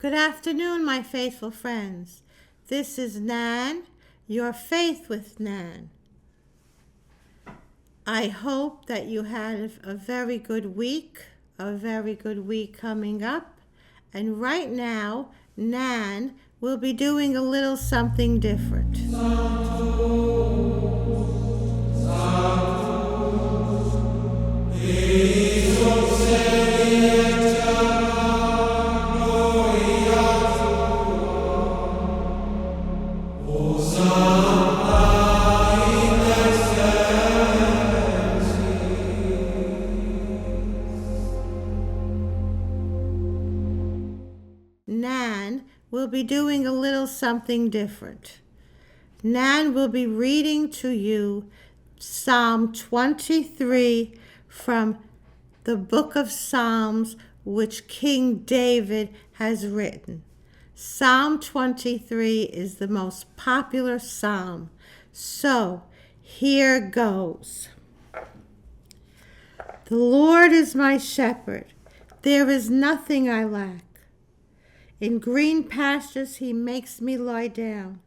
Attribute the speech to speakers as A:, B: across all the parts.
A: Good afternoon, my faithful friends. This is Nan, your Faith with Nan. I hope that you had a very good week coming up. And right now, Nan will be doing a little something different. Nan will be doing a little something different. Nan will be reading to you Psalm 23 from the book of Psalms, which King David has written. Psalm 23 is the most popular psalm. So here goes. The Lord is my shepherd. There is nothing I lack. In green pastures he makes me lie down.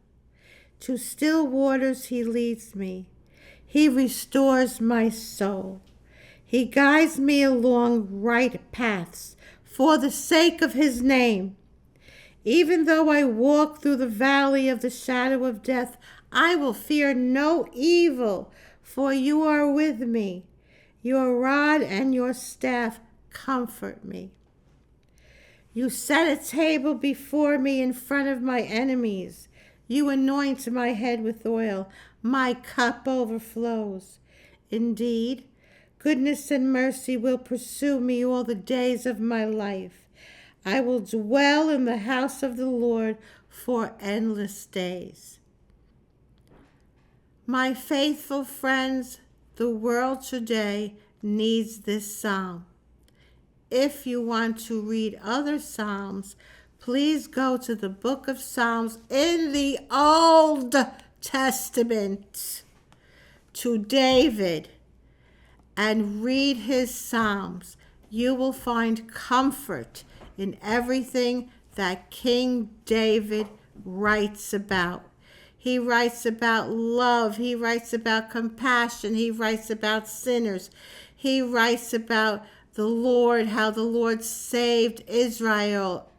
A: To still waters he leads me. He restores my soul. He guides me along right paths for the sake of his name. Even though I walk through the valley of the shadow of death, I will fear no evil, for you are with me. Your rod and your staff comfort me. You set a table before me in front of my enemies. You anoint my head with oil. My cup overflows. Indeed, goodness and mercy will pursue me all the days of my life. I will dwell in the house of the Lord for endless days. My faithful friends, the world today needs this psalm. If you want to read other psalms, please go to the book of Psalms in the Old Testament to David and read his psalms. You will find comfort in everything that King David writes about. He writes about love. He writes about compassion. He writes about sinners. He writes about the Lord, how the Lord saved Israel,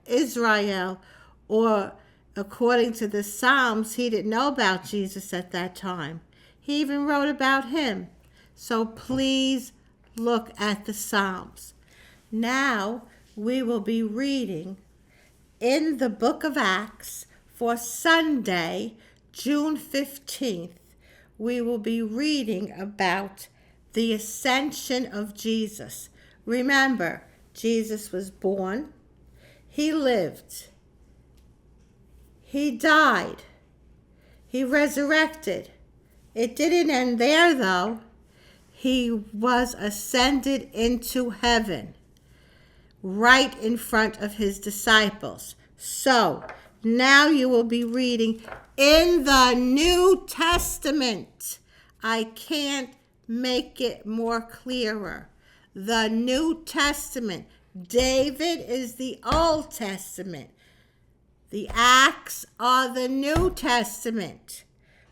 A: or according to the Psalms, he didn't know about Jesus at that time. He even wrote about him. So please look at the Psalms. Now we will be reading in the book of Acts for Sunday, June 15th. We will be reading about the Ascension of Jesus. Remember, Jesus was born, he lived, he died, he resurrected. It didn't end there, though. He was ascended into heaven right in front of his disciples. So now you will be reading in the New Testament. I can't make it more clearer. The New Testament. David is the Old Testament. The Acts are the New Testament.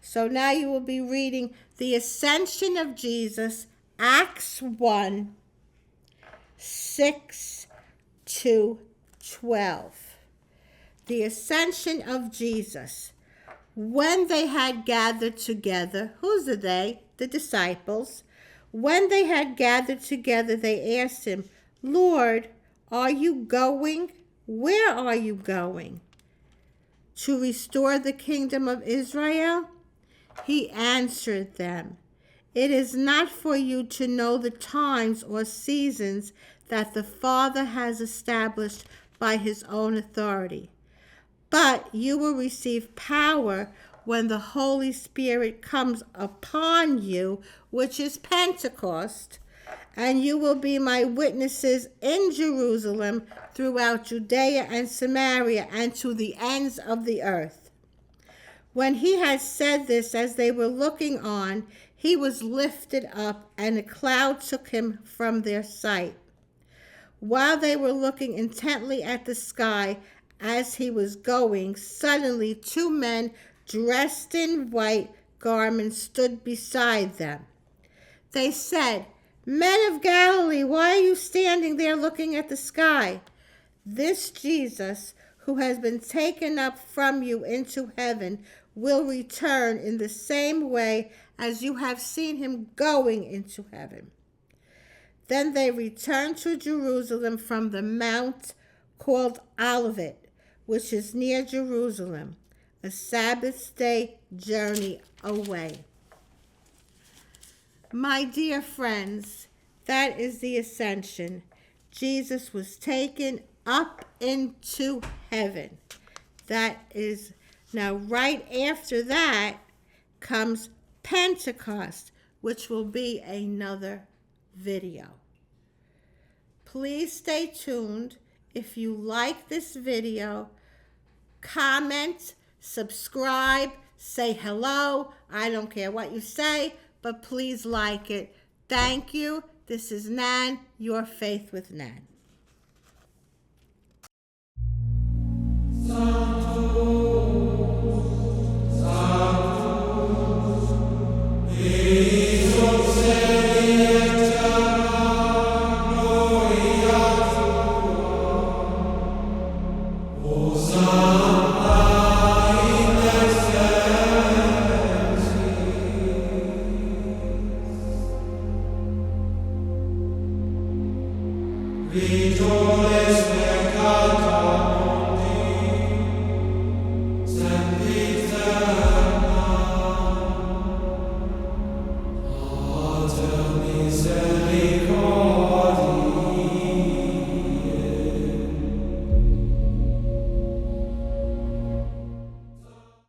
A: So now you will be reading the Ascension of Jesus, Acts 1, 6 to 12. The Ascension of Jesus. When they had gathered together, who's the they? The disciples. When they had gathered together, they asked him, Lord, are you going? Where are you going? To restore the kingdom of Israel? He answered them, It is not for you to know the times or seasons that the Father has established by his own authority. But you will receive power when the Holy Spirit comes upon you, which is Pentecost, and you will be my witnesses in Jerusalem, throughout Judea and Samaria, and to the ends of the earth. When he had said this, as they were looking on, he was lifted up, and a cloud took him from their sight. While they were looking intently at the sky, As he was going, suddenly 2 men dressed in white garments stood beside them. They said, "Men of Galilee, why are you standing there looking at the sky? This Jesus, who has been taken up from you into heaven, will return in the same way as you have seen him going into heaven." Then they returned to Jerusalem from the mount called Olivet, which is near Jerusalem, a Sabbath day journey away. My dear friends, that is the Ascension. Jesus was taken up into heaven. That is, now right after that comes Pentecost, which will be another video. Please stay tuned. If you like this video, comment, subscribe, say hello. I don't care what you say, but please like it. Thank you. This is Nan, your Faith with Nan.